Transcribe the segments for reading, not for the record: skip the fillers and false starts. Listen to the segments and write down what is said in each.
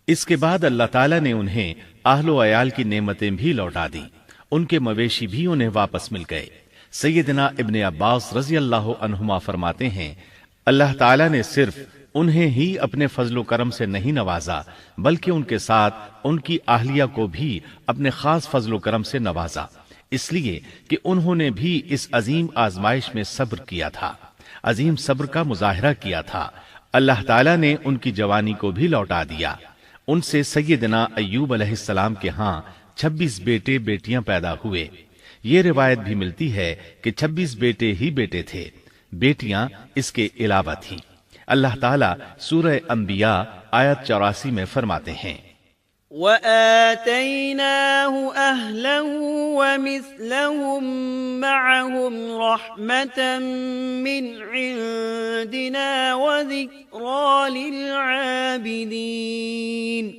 اس کے بعد اللہ تعالیٰ نے انہیں اہل و عیال کی نعمتیں بھی لوٹا دی، ان کے مویشی بھی انہیں واپس مل گئے۔ سیدنا ابن عباس رضی اللہ عنہما فرماتے ہیں، اللہ تعالیٰ نے صرف انہیں ہی اپنے فضل و کرم سے نہیں نوازا، بلکہ ان کے ساتھ ان کی اہلیہ کو بھی اپنے خاص فضل و کرم سے نوازا، اس لیے کہ انہوں نے بھی اس عظیم آزمائش میں صبر کیا تھا، عظیم صبر کا مظاہرہ کیا تھا۔ اللہ تعالیٰ نے ان کی جوانی کو بھی لوٹا دیا۔ ان سے سیدنا ایوب علیہ السلام کے ہاں 26 بیٹے بیٹیاں پیدا ہوئے۔ یہ روایت بھی ملتی ہے کہ 26 بیٹے ہی بیٹے تھے، بیٹیاں اس کے علاوہ تھیں۔ اللہ تعالیٰ سورہ انبیاء آیت 84 میں فرماتے ہیں، وَآتَيْنَاهُ أَهْلَهُ وَمِثْلَهُم مَّعَهُمْ رَحْمَةً مِّنْ عِندِنَا وَذِكْرَىٰ لِلْعَابِدِينَ۔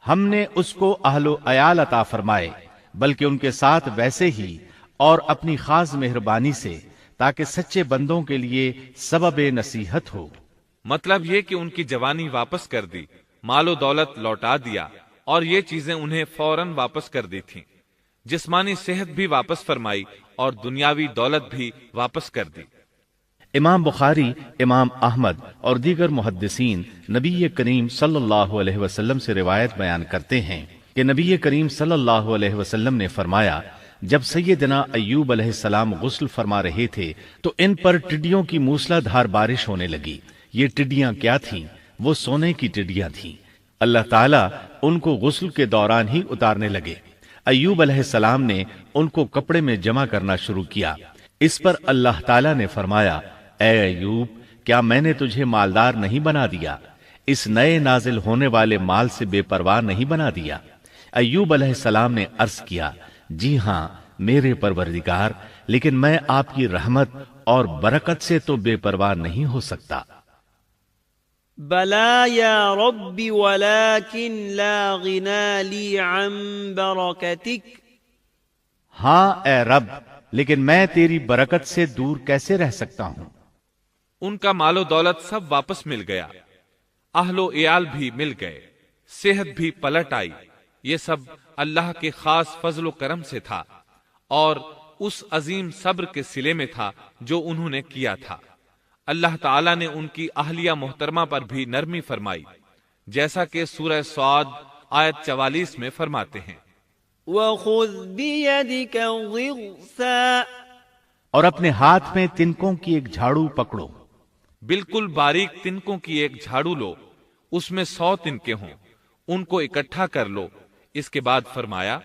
ہم نے اس کو اہل و عیال عطا فرمائے، بلکہ ان کے ساتھ ویسے ہی اور اپنی خاص مہربانی سے، تاکہ سچے بندوں کے لیے سبب نصیحت ہو۔ مطلب یہ کہ ان کی جوانی واپس کر دی، مال و دولت لوٹا دیا، اور یہ چیزیں انہیں فوراً واپس کر دی تھیں۔ جسمانی صحت بھی واپس فرمائی اور دنیاوی دولت بھی واپس کر دی۔ امام بخاری، امام احمد اور دیگر محدثین نبی کریم صلی اللہ علیہ وسلم سے روایت بیان کرتے ہیں کہ نبی کریم صلی اللہ علیہ وسلم نے فرمایا، جب سیدنا ایوب علیہ السلام غسل فرما رہے تھے تو ان پر ٹڈیوں کی موسلا دھار بارش ہونے لگی۔ یہ ٹڈیاں کیا تھیں؟ وہ سونے کی ٹڈیاں تھیں۔ اللہ تعالیٰ ان کو غسل کے دوران ہی اتارنے لگے۔ ایوب علیہ السلام نے ان کو کپڑے میں جمع کرنا شروع کیا۔ اس پر اللہ تعالیٰ نے فرمایا، اے ایوب، کیا میں نے تجھے مالدار نہیں بنا دیا؟ اس نئے نازل ہونے والے مال سے بے پرواہ نہیں بنا دیا؟ ایوب علیہ السلام نے عرض کیا، جی ہاں میرے پروردگار، لیکن میں آپ کی رحمت اور برکت سے تو بے پرواہ نہیں ہو سکتا۔ بلا یا رب ولكن لا غنى لي عن برکتک۔ ہاں اے رب، لیکن میں تیری برکت سے دور کیسے رہ سکتا ہوں؟ ان کا مال و دولت سب واپس مل گیا، اہل و عیال بھی مل گئے، صحت بھی پلٹ آئی۔ یہ سب اللہ کے خاص فضل و کرم سے تھا اور اس عظیم صبر کے صلے میں تھا جو انہوں نے کیا تھا۔ اللہ تعالیٰ نے ان کی اہلیہ محترمہ پر بھی نرمی فرمائی، جیسا کہ سورہ صاد آیت 44 میں فرماتے ہیں، وَخُذْ بِيَدِكَ ضِغْثًا، اور اپنے ہاتھ میں تنکوں کی ایک جھاڑو پکڑو۔ بالکل باریک تنکوں کی ایک جھاڑو لو، اس میں 100 تنکے ہوں، ان کو اکٹھا کر لو۔ اس کے بعد فرمایا،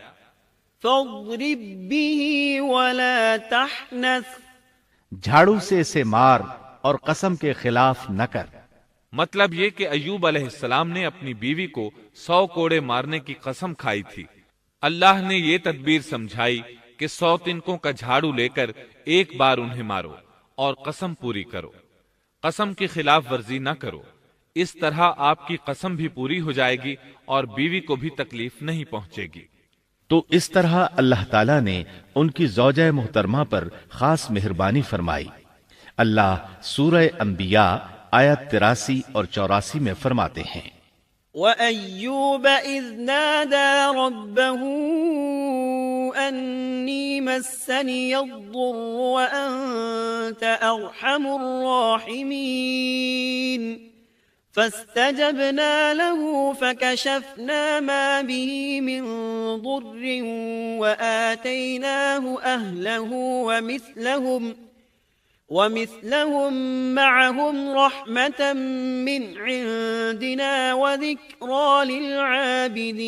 فَاضْرِبْ بِهِ وَلَا تَحْنَثْ، جھاڑو سے اسے مار اور قسم کے خلاف نہ کر۔ مطلب یہ کہ ایوب علیہ السلام نے اپنی بیوی کو 100 کوڑے مارنے کی قسم کھائی تھی۔ اللہ نے یہ تدبیر سمجھائی کہ 100 تنکوں کا جھاڑو لے کر ایک بار انہیں مارو اور قسم پوری کرو، قسم کی خلاف ورزی نہ کرو۔ اس طرح آپ کی قسم بھی پوری ہو جائے گی اور بیوی کو بھی تکلیف نہیں پہنچے گی۔ تو اس طرح اللہ تعالیٰ نے ان کی زوجہ محترمہ پر خاص مہربانی فرمائی۔ اللہ سورہ انبیاء آیت 83 اور 84 میں فرماتے ہیں، وَأَيُّوبَ إِذْ نَادَى رَبَّهُ أَنِّي مَسَّنِيَ الضُّرُّ وَأَنْتَ أَرْحَمُ الرَّاحِمِينَ فَاسْتَجَبْنَا لَهُ فَكَشَفْنَا مَا بِهِ مِنْ ضُرٍّ وَآتَيْنَاهُ أَهْلَهُ وَمِثْلَهُمْ مَعَهُمْ رَحْمَةً مِّنْ عِنْدِنَا وَذِكْرَىٰ لِلْعَابِدِينَ۔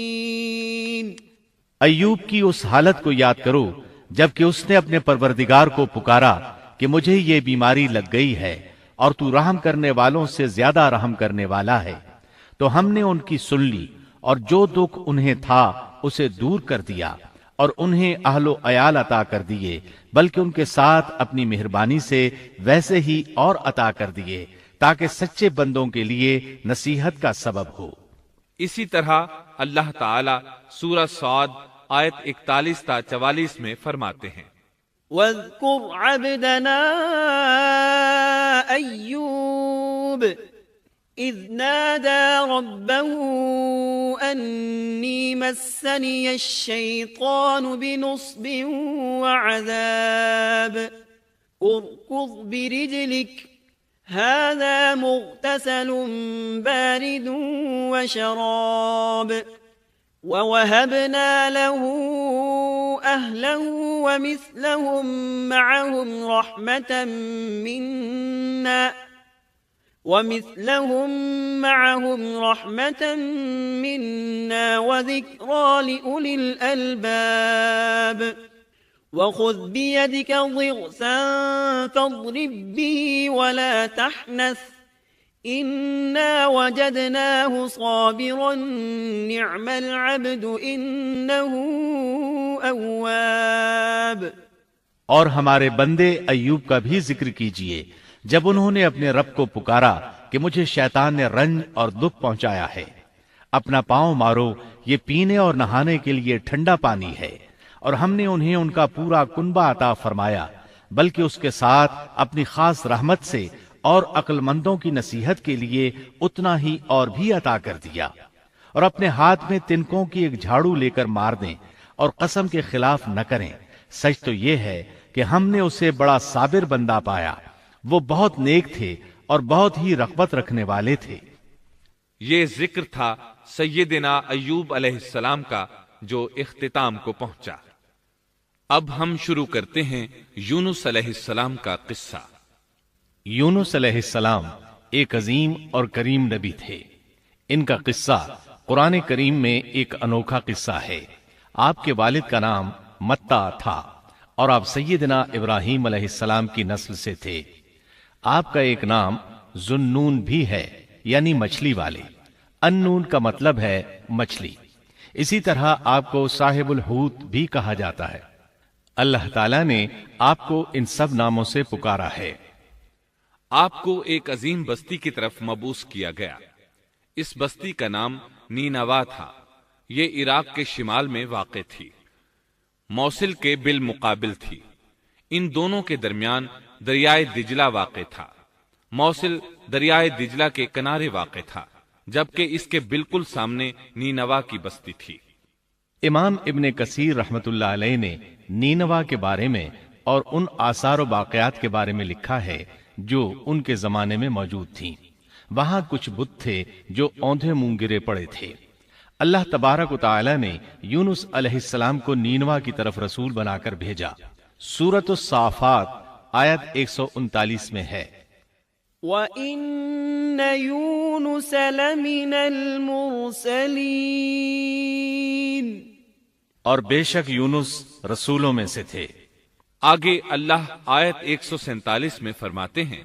ایوب کی اس حالت کو یاد کرو جبکہ اس نے اپنے پروردگار کو پکارا کہ مجھے یہ بیماری لگ گئی ہے اور تو رحم کرنے والوں سے زیادہ رحم کرنے والا ہے۔ تو ہم نے ان کی سن لی اور جو دکھ انہیں تھا اسے دور کر دیا اور انہیں اہل و عیال عطا کر دیے، بلکہ ان کے ساتھ اپنی مہربانی سے ویسے ہی اور عطا کر دیے تاکہ سچے بندوں کے لیے نصیحت کا سبب ہو۔ اسی طرح اللہ تعالی سورہ صاد آیت 41 تا 44 میں فرماتے ہیں، وَاذْكُرْ عَبْدَنَا أَيُّوبَ إذ نادى ربه أني مسني الشيطان بنصب وعذاب اركض برجلك هذا مغتسل بارد وشراب ووهبنا له أهله ومثلهم معهم رحمة منا وذكرى لأولي الألباب وخذ بيدك ضغثا فاضرب به ولا تحنث إنا وجدناه صابرا نعم العبد إنه أواب۔ اور ہمارے بندے ایوب کا بھی ذکر کیجئے جب انہوں نے اپنے رب کو پکارا کہ مجھے شیطان نے رنج اور دکھ پہنچایا ہے، اپنا پاؤں مارو، یہ پینے اور نہانے کے لیے ٹھنڈا پانی ہے، اور ہم نے انہیں ان کا پورا کنبہ عطا فرمایا، بلکہ اس کے ساتھ اپنی خاص رحمت سے اور عقل مندوں کی نصیحت کے لیے اتنا ہی اور بھی عطا کر دیا۔ اور اپنے ہاتھ میں تنکوں کی ایک جھاڑو لے کر مار دیں اور قسم کے خلاف نہ کریں، سچ تو یہ ہے کہ ہم نے اسے بڑا صابر بندہ پایا، وہ بہت نیک تھے اور بہت ہی رغبت رکھنے والے تھے۔ یہ ذکر تھا سیدنا ایوب علیہ السلام کا جو اختتام کو پہنچا۔ اب ہم شروع کرتے ہیں یونس علیہ السلام کا قصہ۔ یونس علیہ السلام ایک عظیم اور کریم نبی تھے۔ ان کا قصہ قرآن کریم میں ایک انوکھا قصہ ہے۔ آپ کے والد کا نام متا تھا اور آپ سیدنا ابراہیم علیہ السلام کی نسل سے تھے۔ آپ کا ایک نام ذوالنون بھی ہے، یعنی مچھلی والے۔ النون کا مطلب ہے مچھلی۔ اسی طرح آپ کو صاحب الحوت بھی کہا جاتا ہے۔ اللہ تعالیٰ نے آپ کو ان سب ناموں سے پکارا ہے۔ آپ کو ایک عظیم بستی کی طرف مبعوث کیا گیا۔ اس بستی کا نام نینوا تھا۔ یہ عراق کے شمال میں واقع تھی، موصل کے بالمقابل تھی۔ ان دونوں کے درمیان دریائے دجلہ واقع تھا۔ موصل دریائے دجلہ کے کنارے واقع تھا، جبکہ اس کے بالکل سامنے نینوا کی بستی تھی۔ امام ابن کثیر رحمت اللہ علیہ نے نینوا کے بارے میں اور ان آثار و باقیات کے بارے میں لکھا ہے جو ان کے زمانے میں موجود تھیں۔ وہاں کچھ بت تھے جو اوندھے منہ گرے پڑے تھے۔ اللہ تبارک و تعالی نے یونس علیہ السلام کو نینوا کی طرف رسول بنا کر بھیجا۔ سورۃ الصافات آیت 139 میں ہے، وَإِنَّ يُونُسَ لَمِنَ الْمُرْسَلِينَ، اور بے شک یونس رسولوں میں سے تھے۔ آگے اللہ آیت 147 میں فرماتے ہیں،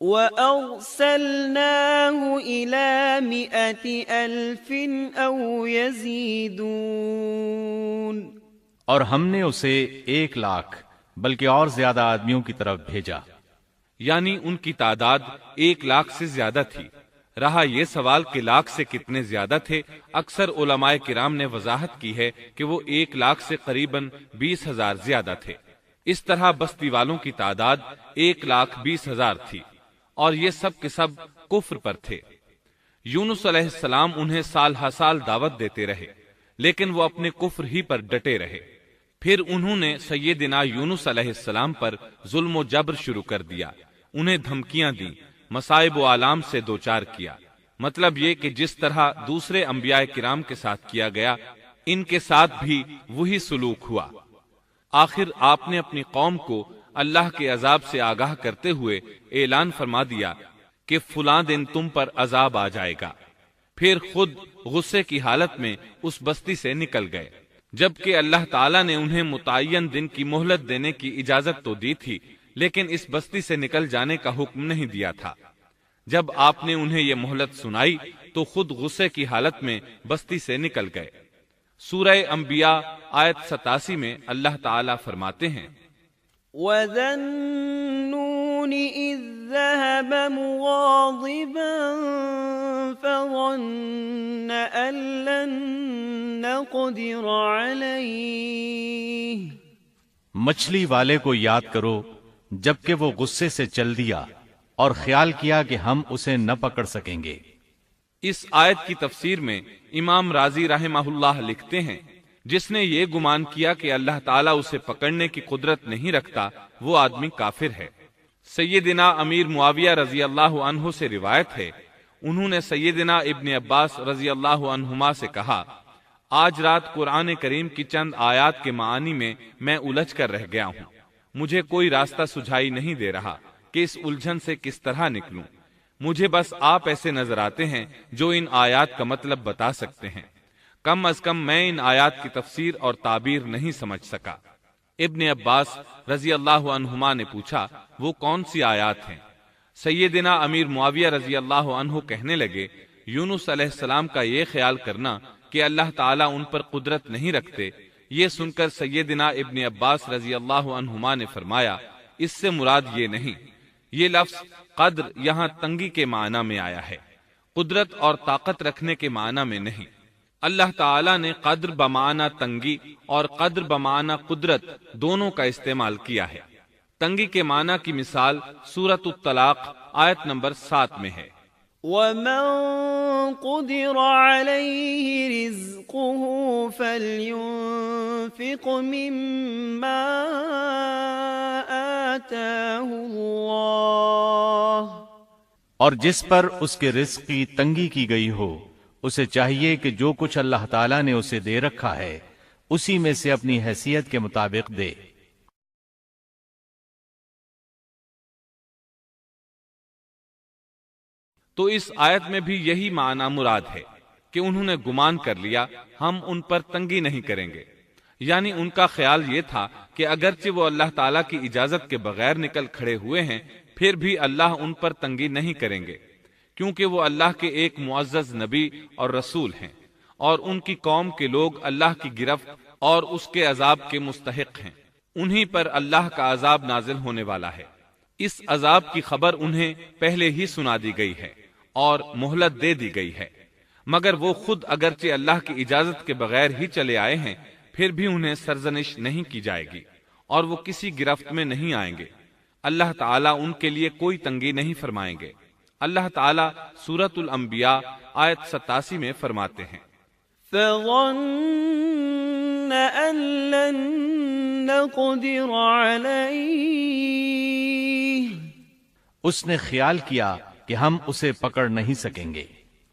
وَأَرْسَلْنَاهُ إِلَى 100,000 أَوْ يَزِيدُونَ، اور ہم نے اسے 100,000 بلکہ اور زیادہ آدمیوں کی طرف بھیجا۔ یعنی ان کی تعداد 100,000 سے زیادہ تھی۔ رہا یہ سوال کہ لاکھ سے کتنے زیادہ تھے، اکثر علماء کرام نے وضاحت کی ہے کہ وہ 100,000 سے قریباً 20,000 زیادہ تھے۔ اس طرح بستی والوں کی تعداد 1,20,000 تھی، اور یہ سب کے سب کفر پر تھے۔ یونس علیہ السلام انہیں سال ہر سال دعوت دیتے رہے، لیکن وہ اپنے کفر ہی پر ڈٹے رہے۔ پھر انہوں نے سیدنا یونس علیہ السلام پر ظلم و جبر شروع کر دیا، انہیں دھمکیاں دیں، مصائب و آلام سے دوچار کیا۔ مطلب یہ کہ جس طرح دوسرے انبیاء کرام کے ساتھ کیا گیا، ان کے ساتھ بھی وہی سلوک ہوا۔ آخر آپ نے اپنی قوم کو اللہ کے عذاب سے آگاہ کرتے ہوئے اعلان فرما دیا کہ فلاں دن تم پر عذاب آ جائے گا۔ پھر خود غصے کی حالت میں اس بستی سے نکل گئے، جبکہ اللہ تعالیٰ نے انہیں متعین دن کی مہلت دینے کی اجازت تو دی تھی، لیکن اس بستی سے نکل جانے کا حکم نہیں دیا تھا۔ جب آپ نے انہیں یہ مہلت سنائی تو خود غصے کی حالت میں بستی سے نکل گئے۔ سورہ انبیاء آیت 87 میں اللہ تعالیٰ فرماتے ہیں، وَذَا النُّونِ إِذ ذَهَبَ مُغَاضِبًا فَظَنَّ أَن لَّن نَّقْدِرَ عَلَيْهِ، مچھلی والے کو یاد کرو جبکہ وہ غصے سے چل دیا، اور خیال کیا کہ ہم اسے نہ پکڑ سکیں گے۔ اس آیت کی تفسیر میں امام رازی رحمہ اللہ لکھتے ہیں، جس نے یہ گمان کیا کہ اللہ تعالیٰ اسے پکڑنے کی قدرت نہیں رکھتا، وہ آدمی کافر ہے۔ سیدنا امیر معاویہ رضی اللہ عنہ سے روایت ہے، انہوں نے سیدنا ابن عباس رضی اللہ عنہما سے کہا، آج رات قرآن کریم کی چند آیات کے معانی میں میں الجھ کر رہ گیا ہوں، مجھے کوئی راستہ سجھائی نہیں دے رہا کہ اس الجھن سے کس طرح نکلوں۔ مجھے بس آپ ایسے نظر آتے ہیں جو ان آیات کا مطلب بتا سکتے ہیں، کم از کم میں ان آیات کی تفسیر اور تعبیر نہیں سمجھ سکا۔ ابن عباس رضی اللہ عنہما نے پوچھا، وہ کون سی آیات ہیں؟ سیدنا امیر معاویہ رضی اللہ عنہ کہنے لگے، یونس علیہ السلام کا یہ خیال کرنا کہ اللہ تعالیٰ ان پر قدرت نہیں رکھتے۔ یہ سن کر سیدنا ابن عباس رضی اللہ عنہما نے فرمایا، اس سے مراد یہ نہیں، یہ لفظ قدر یہاں تنگی کے معنی میں آیا ہے، قدرت اور طاقت رکھنے کے معنی میں نہیں۔ اللہ تعالیٰ نے قدر بمعنی تنگی اور قدر بمعنی قدرت دونوں کا استعمال کیا ہے۔ تنگی کے معنی کی مثال سورۃ الطلاق آیت نمبر 7 میں ہے، وَمَن قُدِرَ عَلَيْهِ رِزْقُهُ فَلْيُنْفِقْ مِمَّا آتَاهُ اللَّهُ، اور جس پر اس کے رزق کی تنگی کی گئی ہو، اسے چاہیے کہ جو کچھ اللہ تعالیٰ نے اسے دے رکھا ہے اسی میں سے اپنی حیثیت کے مطابق دے۔ تو اس آیت میں بھی یہی معنی مراد ہے کہ انہوں نے گمان کر لیا ہم ان پر تنگی نہیں کریں گے، یعنی ان کا خیال یہ تھا کہ اگرچہ وہ اللہ تعالیٰ کی اجازت کے بغیر نکل کھڑے ہوئے ہیں، پھر بھی اللہ ان پر تنگی نہیں کریں گے، کیونکہ وہ اللہ کے ایک معزز نبی اور رسول ہیں، اور ان کی قوم کے لوگ اللہ کی گرفت اور اس کے عذاب کے مستحق ہیں۔ انہی پر اللہ کا عذاب نازل ہونے والا ہے۔ اس عذاب کی خبر انہیں پہلے ہی سنا دی گئی ہے اور مہلت دے دی گئی ہے، مگر وہ خود اگرچہ اللہ کی اجازت کے بغیر ہی چلے آئے ہیں، پھر بھی انہیں سرزنش نہیں کی جائے گی اور وہ کسی گرفت میں نہیں آئیں گے۔ اللہ تعالیٰ ان کے لیے کوئی تنگی نہیں فرمائیں گے۔ اللہ تعالیٰ سورۃ الانبیاء آیت 87 میں فرماتے ہیں، فَظَنَّ أَن لَّن نَّقْدِرَ عَلَيْهِ، اس نے خیال کیا کہ ہم اسے پکڑ نہیں سکیں گے۔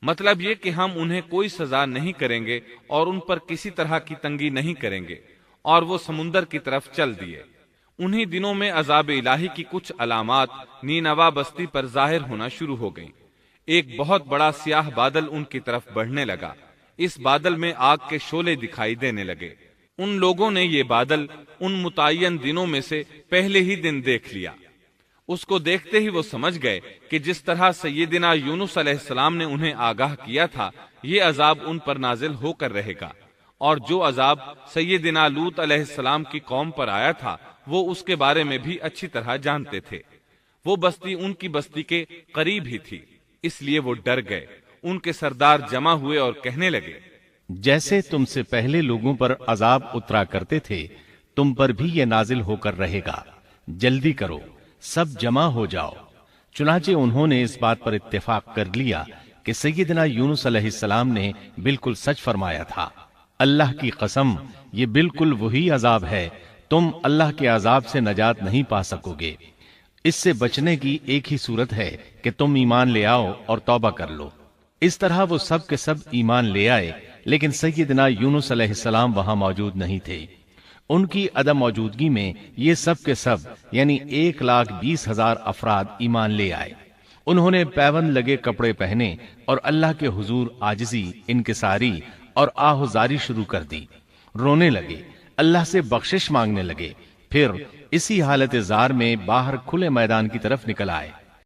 مطلب یہ کہ ہم انہیں کوئی سزا نہیں کریں گے اور ان پر کسی طرح کی تنگی نہیں کریں گے، اور وہ سمندر کی طرف چل دیے۔ انہی دنوں میں عذاب الہی کی کچھ علامات نینوا بستی پر ظاہر ہونا شروع ہو گئیں۔ ایک بہت بڑا سیاہ بادل ان کی طرف بڑھنے لگا، اس بادل میں آگ کے شعلے دکھائی دینے لگے۔ ان لوگوں نے یہ بادل ان متعین دنوں میں سے پہلے ہی دن دیکھ لیا۔ اس کو دیکھتے ہی وہ سمجھ گئے کہ جس طرح سیدنا یونس علیہ السلام نے انہیں آگاہ کیا تھا، یہ عذاب ان پر نازل ہو کر رہے گا، اور جو عذاب سیدنا لوط علیہ السلام کی قوم پر آیا تھا وہ اس کے بارے میں بھی اچھی طرح جانتے تھے۔ وہ بستی ان کی بستی کے قریب ہی تھی، اس لیے وہ ڈر گئے۔ ان کے سردار جمع ہوئے اور کہنے لگے، جیسے تم سے پہلے لوگوں پر عذاب اترا کرتے تھے، تم پر بھی یہ نازل ہو کر رہے گا، جلدی کرو، سب جمع ہو جاؤ۔ چنانچہ انہوں نے اس بات پر اتفاق کر لیا کہ سیدنا یونس علیہ السلام نے بالکل سچ فرمایا تھا۔ اللہ کی قسم، یہ بالکل وہی عذاب ہے، تم اللہ کے عذاب سے نجات نہیں پا سکو گے۔ اس سے بچنے کی ایک ہی صورت ہے کہ تم ایمان لے آؤ اور توبہ کر لو۔ اس طرح وہ سب کے سب ایمان لے آئے، لیکن سیدنا یونس علیہ السلام وہاں موجود نہیں تھے۔ ان کی عدم موجودگی میں یہ سب کے سب یعنی 1,20,000 افراد ایمان لے آئے۔ انہوں نے پیوند لگے کپڑے پہنے اور اللہ کے حضور عاجزی، انکساری اور آہوزاری شروع کر دی، رونے لگے، اللہ سے بخشش مانگنے لگے، پھر اسی حالت زار میں باہر کھلے میدان کی طرف نکل آئے۔